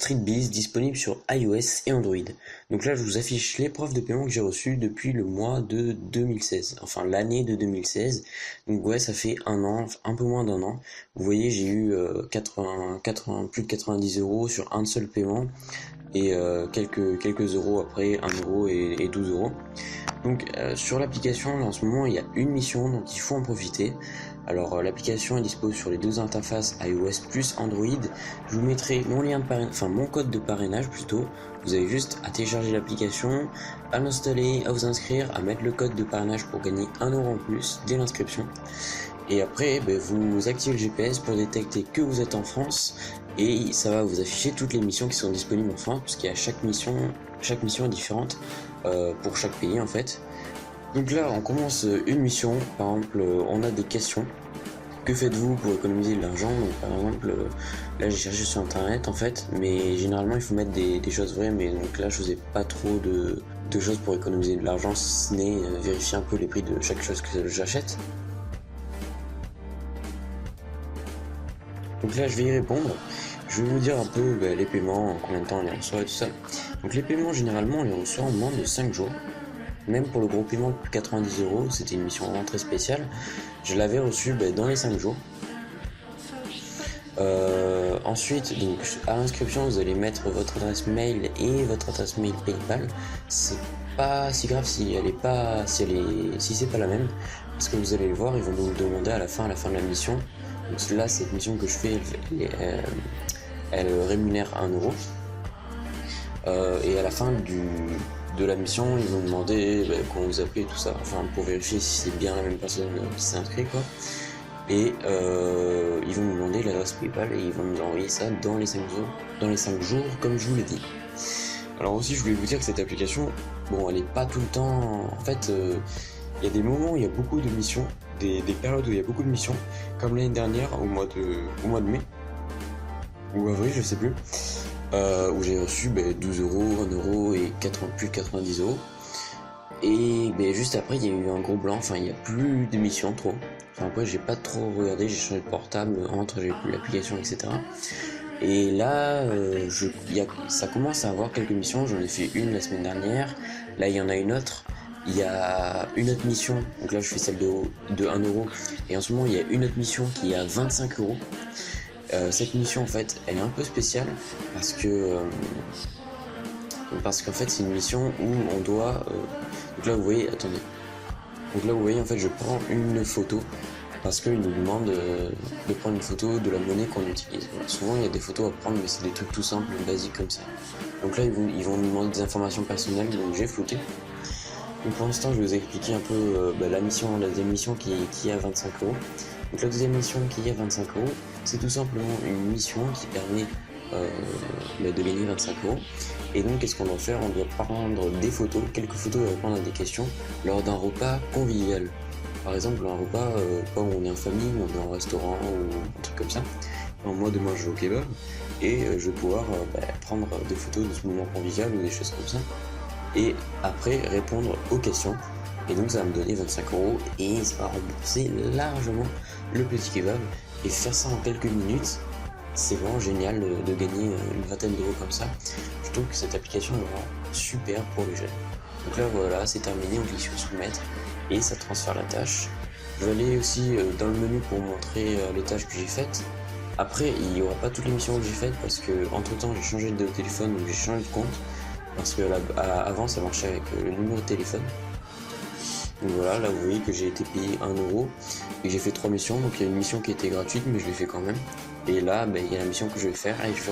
StreetBiz disponible sur iOS et Android. Donc là, je vous affiche les preuves de paiement que j'ai reçues depuis le mois de 2016, enfin l'année de 2016. Donc ouais, ça fait un an, un peu moins d'un an. Vous voyez, j'ai eu plus de 90 euros sur un seul paiement et quelques euros après, 1 euro et 12 euros. Donc sur l'application, en ce moment, il y a une mission, donc il faut en profiter. Alors l'application est dispo sur les deux interfaces iOS plus Android. Je vous mettrai mon code de parrainage plutôt. Vous avez juste à télécharger l'application, à l'installer, à vous inscrire, à mettre le code de parrainage pour gagner 1 euro en plus dès l'inscription. Et après, vous activez le GPS pour détecter que vous êtes en France et ça va vous afficher toutes les missions qui sont disponibles en France, parce qu'il y a chaque mission est différente pour chaque pays en fait. Donc là, on commence une mission. Par exemple, on a des questions. Que faites-vous pour économiser de l'argent? Donc, par exemple, là j'ai cherché sur internet en fait, mais généralement il faut mettre des choses vraies. Mais donc là, je faisais pas trop de choses pour économiser de l'argent, si ce n'est vérifier un peu les prix de chaque chose que j'achète. Donc là, je vais y répondre. Je vais vous dire un peu les paiements, en combien de temps on les reçoit et tout ça. Donc les paiements, généralement, on les reçoit en moins de 5 jours. Même pour le gros paiement de 90 euros, c'était une mission vraiment très spéciale. Je l'avais reçu dans les 5 jours. Ensuite, donc, à l'inscription, vous allez mettre votre adresse mail et votre adresse mail PayPal. C'est pas si grave si c'est pas la même, parce que vous allez le voir, ils vont vous le demander à la fin de la mission. Donc là, cette mission que je fais, elle rémunère 1 euro. Et à la fin de la mission, ils vont demander comment vous appelez, tout ça, enfin pour vérifier si c'est bien la même personne qui s'est inscrit quoi. Et ils vont nous demander l'adresse PayPal et ils vont nous envoyer ça dans les 5 jours, comme je vous l'ai dit. Alors aussi, je voulais vous dire que cette application, elle est pas tout le temps. En fait, il y a des moments où il y a beaucoup de missions, des périodes où il y a beaucoup de missions, comme l'année dernière au mois de mai ou avril, je sais plus. Où j'ai reçu 12 euros, 1 euro et plus de 90 euros. Et juste après, il y a eu un gros blanc, enfin il n'y a plus d'émissions trop. Enfin après, j'ai pas trop regardé, j'ai changé de portable j'ai plus l'application, etc. Et là, ça commence à avoir quelques missions, j'en ai fait une la semaine dernière, là il y en a une autre. Il y a une autre mission, donc là je fais celle de 1 euro, et en ce moment il y a une autre mission qui est à 25 euros. Cette mission en fait elle est un peu spéciale parce qu'en fait c'est une mission où on doit donc là vous voyez en fait je prends une photo parce qu'ils nous demandent de prendre une photo de la monnaie qu'on utilise. Voilà. Souvent il y a des photos à prendre mais c'est des trucs tout simples, basiques comme ça. Donc là ils vont nous demander des informations personnelles, donc j'ai flouté. Donc pour l'instant je vais vous expliquer un peu la deuxième mission qui est à 25 euros. Donc la deuxième mission qui est à 25 euros, c'est tout simplement une mission qui permet de gagner 25 euros. Et donc qu'est-ce qu'on doit faire? On doit prendre des photos, quelques photos et répondre à des questions lors d'un repas convivial. Par exemple un repas pas où on est en famille, où on est en restaurant ou un truc comme ça. Alors, moi demain je vais au kebab et je vais pouvoir prendre des photos de ce moment convivial ou des choses comme ça. Et après répondre aux questions. Et donc ça va me donner 25 euros et ça va rembourser largement le petit kebab. Et faire ça en quelques minutes, c'est vraiment génial de gagner une vingtaine d'euros comme ça. Je trouve que cette application est vraiment super pour les jeunes. Donc là voilà, c'est terminé, on clique sur soumettre et ça transfère la tâche. Je vais aller aussi dans le menu pour montrer les tâches que j'ai faites. Après, il n'y aura pas toutes les missions que j'ai faites parce que entre temps j'ai changé de téléphone, donc j'ai changé de compte. Parce que avant ça marchait avec le numéro de téléphone. Donc voilà, là vous voyez que j'ai été payé 1 euro et j'ai fait 3 missions. Donc il y a une mission qui était gratuite mais je l'ai fait quand même. Et là il y a la mission que je vais faire et je vais